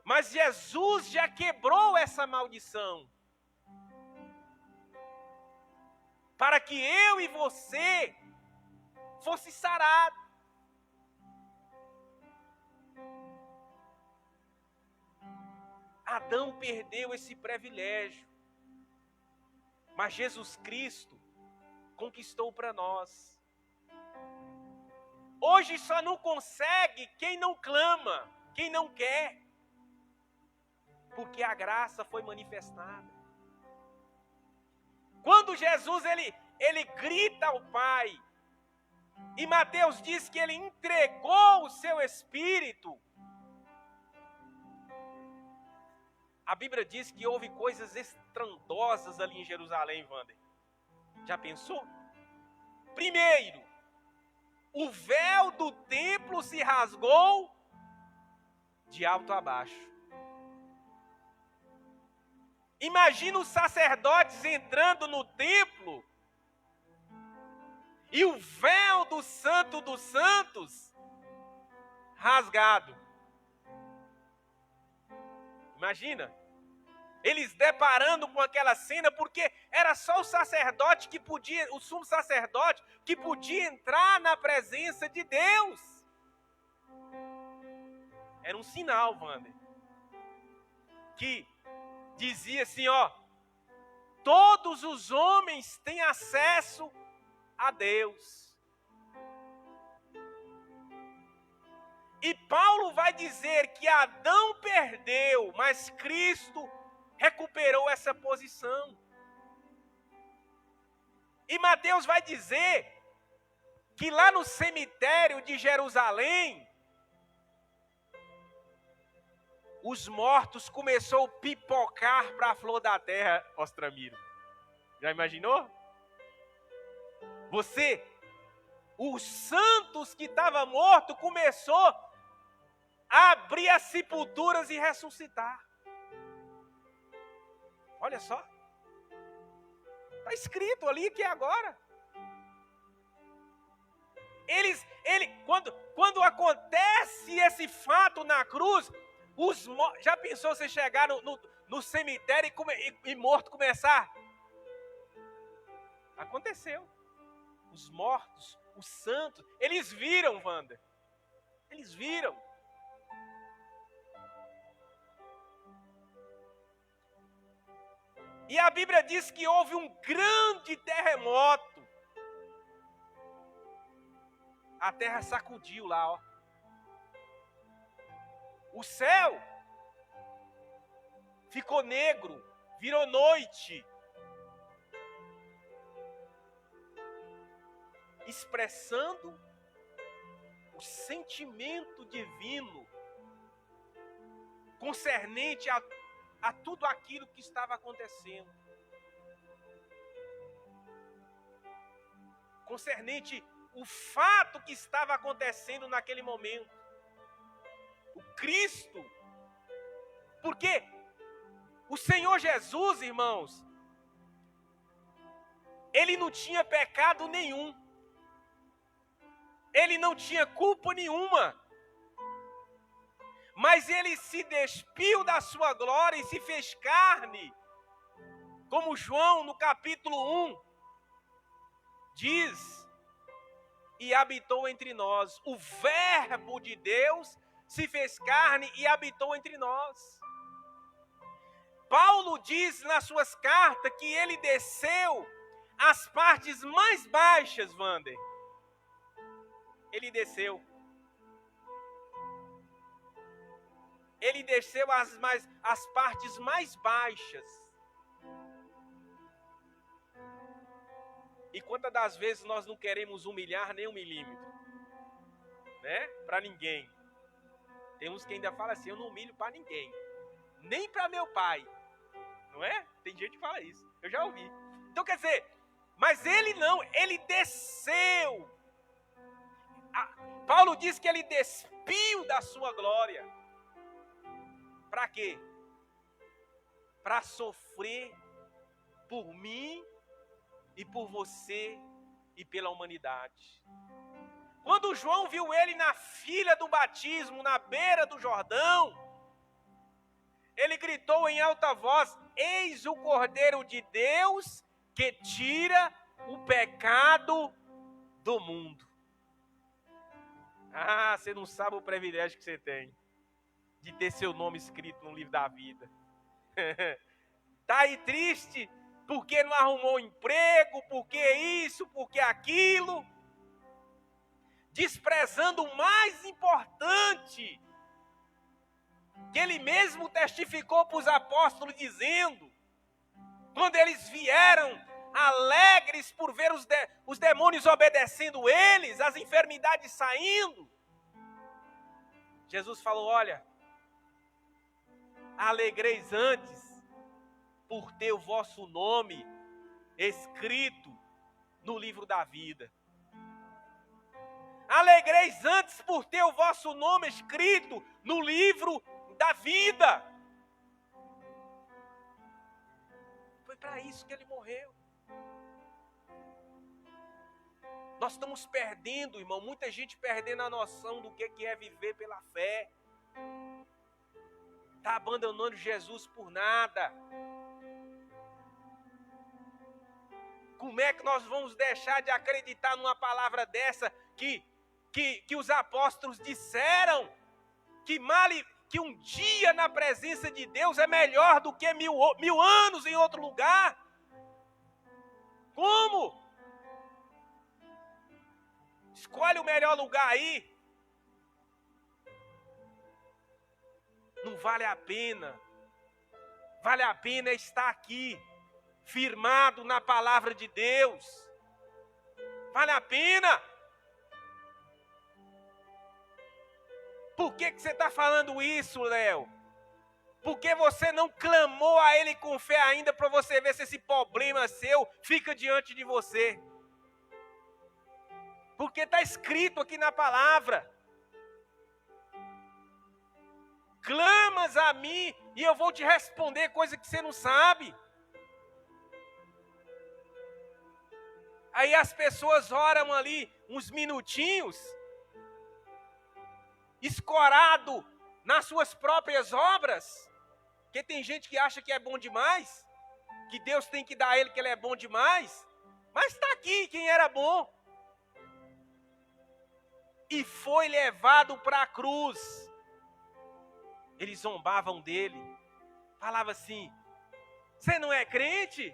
Mas Jesus já quebrou essa maldição. Para que eu e você fosse sarado. Adão perdeu esse privilégio, mas Jesus Cristo conquistou para nós. Hoje só não consegue quem não clama, quem não quer, porque a graça foi manifestada. Quando Jesus ele grita ao Pai, e Mateus diz que ele entregou o seu espírito, a Bíblia diz que houve coisas estrondosas ali em Jerusalém, Wander. Já pensou? Primeiro, o véu do templo se rasgou de alto a baixo. Imagina os sacerdotes entrando no templo e o véu do Santo dos Santos rasgado. Imagina, eles deparando com aquela cena, porque era só o sacerdote que podia, o sumo sacerdote, que podia entrar na presença de Deus. Era um sinal, Wander, que dizia assim, ó, todos os homens têm acesso a Deus. E Paulo vai dizer que Adão perdeu, mas Cristo recuperou essa posição. E Mateus vai dizer que lá no cemitério de Jerusalém, os mortos começaram a pipocar para a flor da terra, Ostramiro. Já imaginou? Os santos que estavam mortos começou a abrir as sepulturas e ressuscitar. Olha só. Está escrito ali que é agora. Quando acontece esse fato na cruz, já pensou você chegar no cemitério e morto começar? Aconteceu. Os mortos, os santos, eles viram, Wander. Eles viram. E a Bíblia diz que houve um grande terremoto. A terra sacudiu lá, ó. O céu ficou negro, virou noite. Expressando o sentimento divino concernente a tudo aquilo que estava acontecendo. Concernente o fato que estava acontecendo naquele momento. O Cristo. Porque o Senhor Jesus, irmãos, ele não tinha pecado nenhum. Ele não tinha culpa nenhuma. Mas ele se despiu da sua glória e se fez carne. Como João, no capítulo 1, diz, e habitou entre nós. O Verbo de Deus se fez carne e habitou entre nós. Paulo diz nas suas cartas que ele desceu às partes mais baixas, Wander. Ele desceu. Ele desceu às partes mais baixas. E quantas das vezes nós não queremos humilhar nem 1 milímetro? Né? Para ninguém. Tem uns que ainda falam assim, eu não humilho para ninguém. Nem para meu pai. Não é? Tem gente que fala isso. Eu já ouvi. Então quer dizer, mas ele não, ele desceu. Paulo diz que ele despiu da sua glória. Para quê? Para sofrer por mim e por você e pela humanidade. Quando João viu ele na fila do batismo, na beira do Jordão, ele gritou em alta voz, eis o Cordeiro de Deus que tira o pecado do mundo. Ah, você não sabe o privilégio que você tem de ter seu nome escrito no livro da vida. Tá aí triste porque não arrumou emprego, porque isso, porque aquilo, desprezando o mais importante, que ele mesmo testificou para os apóstolos dizendo, quando eles vieram alegres por ver os demônios obedecendo eles, as enfermidades saindo, Jesus falou, olha, alegreis antes por ter o vosso nome escrito no livro da vida. Alegreis antes por ter o vosso nome escrito no livro da vida. Foi para isso que ele morreu. Nós estamos perdendo, irmão, muita gente perdendo a noção do que é viver pela fé. está abandonando Jesus por nada. Como é que nós vamos deixar de acreditar numa palavra dessa que os apóstolos disseram que um dia na presença de Deus é melhor do que mil anos em outro lugar? Como? Escolhe o melhor lugar aí. Não vale a pena. Vale a pena estar aqui, firmado na palavra de Deus. Vale a pena. Por que você está falando isso, Léo? Porque você não clamou a Ele com fé ainda para você ver se esse problema seu fica diante de você. Porque está escrito aqui na palavra. Clamas a mim e eu vou te responder coisa que você não sabe. Aí as pessoas oram ali uns minutinhos, escorado nas suas próprias obras, porque tem gente que acha que é bom demais, que Deus tem que dar a ele que ele é bom demais, mas está aqui quem era bom. E foi levado para a cruz. Eles zombavam dele. Falava assim, você não é crente?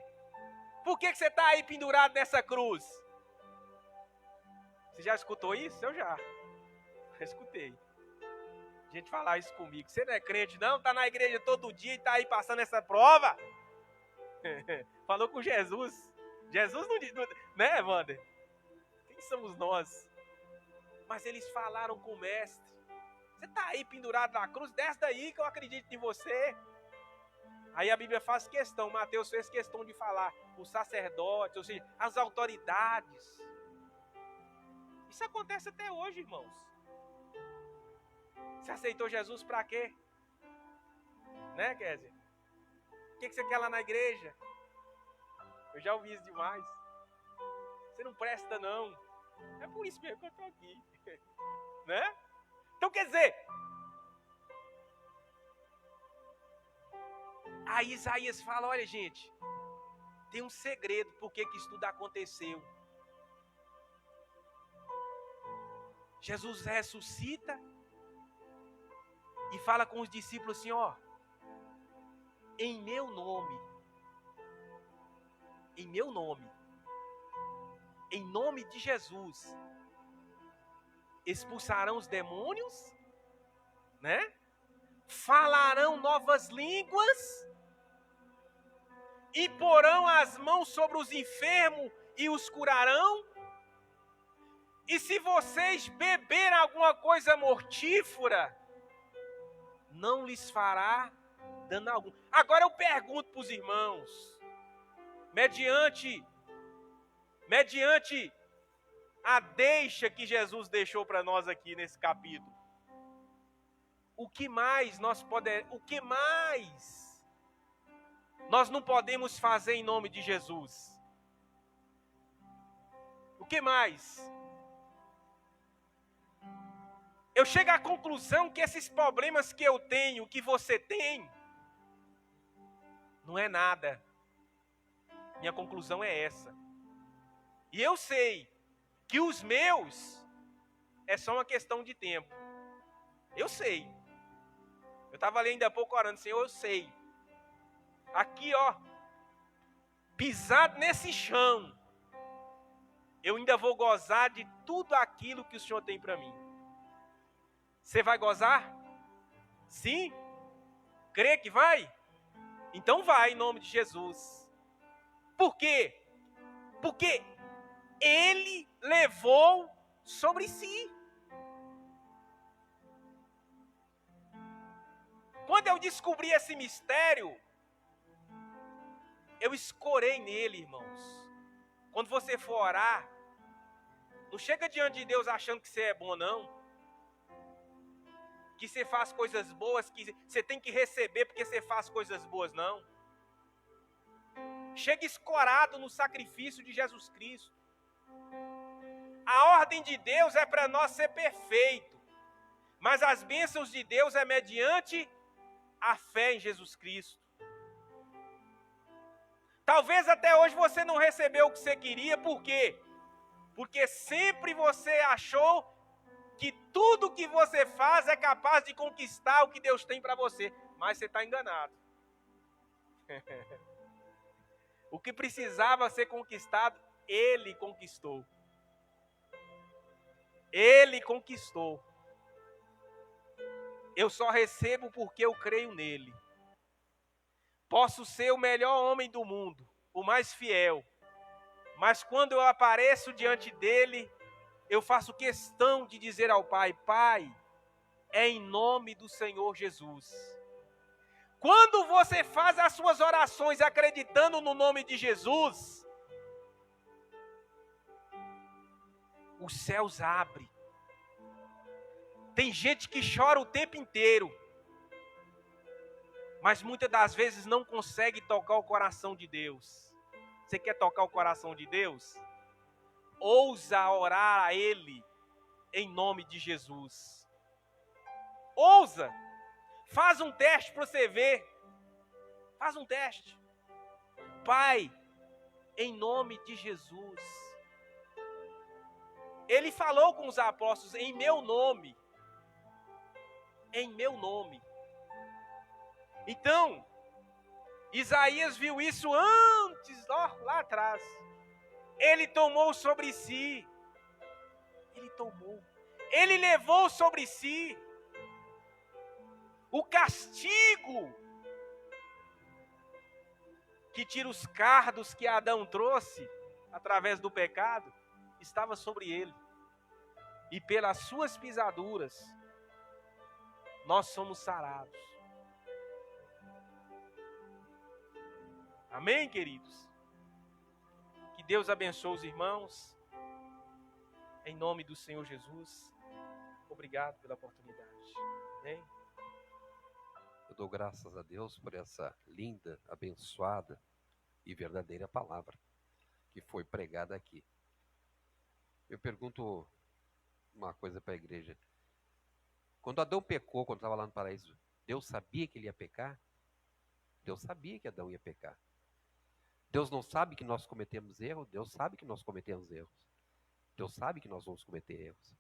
Por que você está aí pendurado nessa cruz? Você já escutou isso? Eu já escutei. Gente falar isso comigo. Você não é crente não? Está na igreja todo dia e está aí passando essa prova? Falou com Jesus. Jesus não diz, né, Wander? Quem somos nós? Mas eles falaram com o mestre. Você está aí pendurado na cruz, desce daí que eu acredito em você. Aí a Bíblia faz questão, Mateus fez questão de falar, os sacerdotes, ou seja, as autoridades. Isso acontece até hoje, irmãos. Você aceitou Jesus para quê? Né, Kézia? O que você quer lá na igreja? Eu já ouvi isso demais. Você não presta não. É por isso mesmo que eu estou aqui. Né? Então quer dizer, aí Isaías fala, olha gente, tem um segredo por que isso tudo aconteceu. Jesus ressuscita e fala com os discípulos assim, ó, em meu nome, em nome de Jesus, expulsarão os demônios, né? Falarão novas línguas e porão as mãos sobre os enfermos e os curarão. E se vocês beberem alguma coisa mortífera, não lhes fará dano algum. Agora eu pergunto para os irmãos, mediante a deixa que Jesus deixou para nós aqui nesse capítulo, o que mais nós não podemos fazer em nome de Jesus? O que mais? Eu chego à conclusão que esses problemas que eu tenho, que você tem, não é nada. Minha conclusão é essa. E eu sei que os meus é só uma questão de tempo. Eu sei. Eu estava ali ainda há pouco orando, Senhor, eu sei. Aqui, ó, pisado nesse chão, eu ainda vou gozar de tudo aquilo que o Senhor tem para mim. Você vai gozar? Sim? Crê que vai? Então vai, em nome de Jesus. Por quê? Porque Ele levou sobre si. Quando eu descobri esse mistério, eu escorei nele, irmãos. Quando você for orar, não chega diante de Deus achando que você é bom, não. Que você faz coisas boas, que você tem que receber porque você faz coisas boas, não. Chega escorado no sacrifício de Jesus Cristo. A ordem de Deus é para nós ser perfeito, mas as bênçãos de Deus é mediante a fé em Jesus Cristo. Talvez até hoje você não recebeu o que você queria, por quê? Porque sempre você achou que tudo que você faz é capaz de conquistar o que Deus tem para você. Mas você está enganado. O que precisava ser conquistado, Ele conquistou. Ele conquistou. Eu só recebo porque eu creio nele. Posso ser o melhor homem do mundo, o mais fiel. Mas quando eu apareço diante dele, eu faço questão de dizer ao Pai: Pai, é em nome do Senhor Jesus. Quando você faz as suas orações acreditando no nome de Jesus, os céus abrem. Tem gente que chora o tempo inteiro, mas muitas das vezes não consegue tocar o coração de Deus. Você quer tocar o coração de Deus? Ousa orar a Ele em nome de Jesus. Ousa. Faz um teste para você ver. Faz um teste. Pai, em nome de Jesus. Ele falou com os apóstolos em meu nome. Em meu nome. Então, Isaías viu isso antes, lá atrás. Ele tomou sobre si. Ele tomou. Ele levou sobre si o castigo que tira os cardos que Adão trouxe através do pecado, estava sobre ele. E pelas suas pisaduras, nós somos sarados. Amém, queridos? Que Deus abençoe os irmãos. Em nome do Senhor Jesus. Obrigado pela oportunidade. Amém? Eu dou graças a Deus por essa linda, abençoada e verdadeira palavra que foi pregada aqui. Eu pergunto uma coisa para a igreja. Quando Adão pecou, quando estava lá no paraíso, Deus sabia que ele ia pecar? Deus sabia que Adão ia pecar. Deus não sabe que nós cometemos erros? Deus sabe que nós cometemos erros. Deus sabe que nós vamos cometer erros.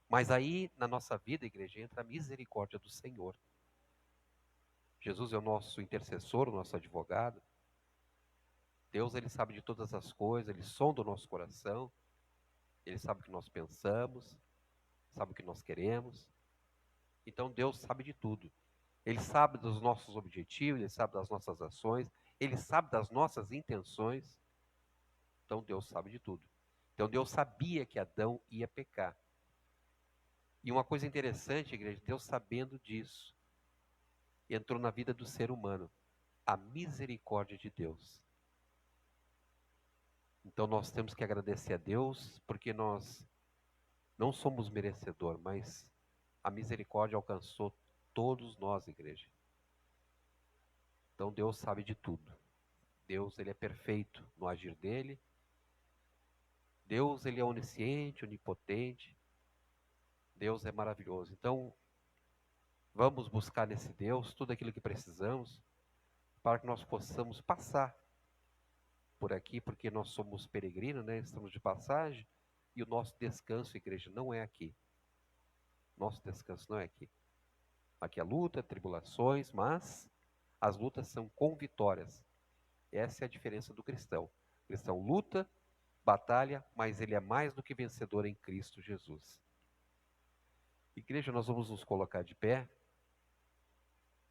Mas aí, na nossa vida, igreja, entra a misericórdia do Senhor. Jesus é o nosso intercessor, o nosso advogado. Deus, ele sabe de todas as coisas, ele sonda o nosso coração. Ele sabe o que nós pensamos, sabe o que nós queremos. Então, Deus sabe de tudo. Ele sabe dos nossos objetivos, ele sabe das nossas ações, ele sabe das nossas intenções. Então, Deus sabe de tudo. Então, Deus sabia que Adão ia pecar. E uma coisa interessante, igreja, Deus sabendo disso, entrou na vida do ser humano a misericórdia de Deus. Então nós temos que agradecer a Deus, porque nós não somos merecedores, mas a misericórdia alcançou todos nós, igreja. Então Deus sabe de tudo. Deus, ele é perfeito no agir dele. Deus, ele é onisciente, onipotente. Deus é maravilhoso. Então, vamos buscar nesse Deus tudo aquilo que precisamos para que nós possamos passar por aqui, porque nós somos peregrinos, né? Estamos de passagem e o nosso descanso, igreja, não é aqui. Nosso descanso não é aqui. Aqui é luta, tribulações, mas as lutas são com vitórias. Essa é a diferença do cristão. O cristão luta, batalha, mas ele é mais do que vencedor em Cristo Jesus. Igreja, nós vamos nos colocar de pé.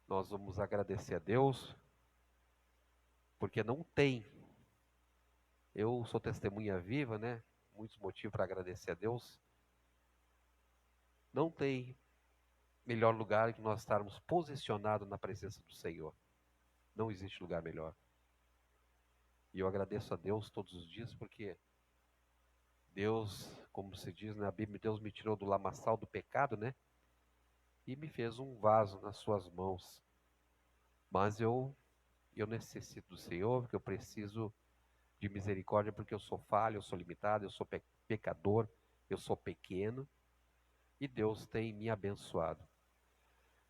Nós vamos agradecer a Deus, porque não tem. Eu sou testemunha viva, né? Muitos motivos para agradecer a Deus. Não tem melhor lugar que nós estarmos posicionados na presença do Senhor. Não existe lugar melhor. E eu agradeço a Deus todos os dias, porque Deus, como se diz na Bíblia, Deus me tirou do lamaçal do pecado, né? E me fez um vaso nas suas mãos. Mas eu necessito do Senhor, porque eu preciso de misericórdia, porque eu sou falho, eu sou limitado, eu sou pecador, eu sou pequeno, e Deus tem me abençoado.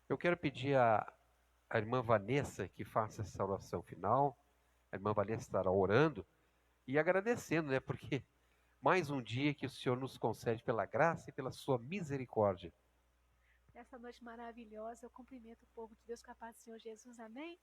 Eu quero pedir a irmã Vanessa que faça essa oração final. A irmã Vanessa estará orando e agradecendo, né? Porque mais um dia que o Senhor nos concede pela graça e pela sua misericórdia. Nessa noite maravilhosa, eu cumprimento o povo de Deus com a paz do Senhor Jesus, amém?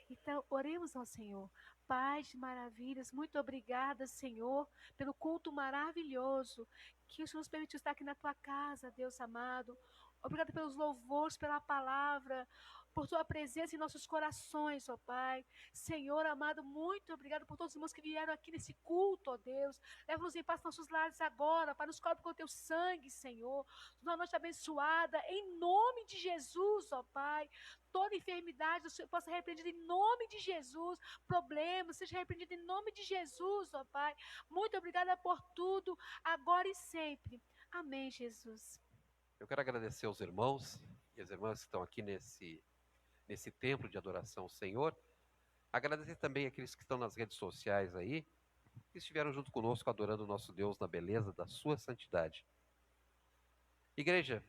Então, oremos ao Senhor. Pai de maravilhas, muito obrigada, Senhor, pelo culto maravilhoso que o Senhor nos permitiu estar aqui na tua casa, Deus amado. Obrigada pelos louvores, pela palavra, por tua presença em nossos corações, ó Pai. Senhor amado, muito obrigado por todos os irmãos que vieram aqui nesse culto, ó Deus. Leva-nos em paz nossos lares agora, Pai, nos cobre com o teu sangue, Senhor. Uma noite abençoada, em nome de Jesus, ó Pai. Toda enfermidade possa ser repreendida em nome de Jesus. Problemas, seja repreendido em nome de Jesus, ó Pai. Muito obrigada por tudo, agora e sempre. Amém, Jesus. Eu quero agradecer aos irmãos e as irmãs que estão aqui nesse templo de adoração ao Senhor. Agradecer também aqueles que estão nas redes sociais aí, que estiveram junto conosco adorando o nosso Deus na beleza da sua santidade. Igreja,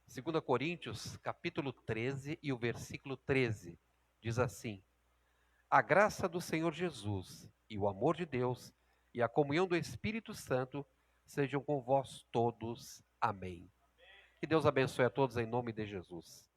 2 Coríntios, capítulo 13 e o versículo 13, diz assim: a graça do Senhor Jesus e o amor de Deus e a comunhão do Espírito Santo sejam com vós todos. Amém. Que Deus abençoe a todos em nome de Jesus.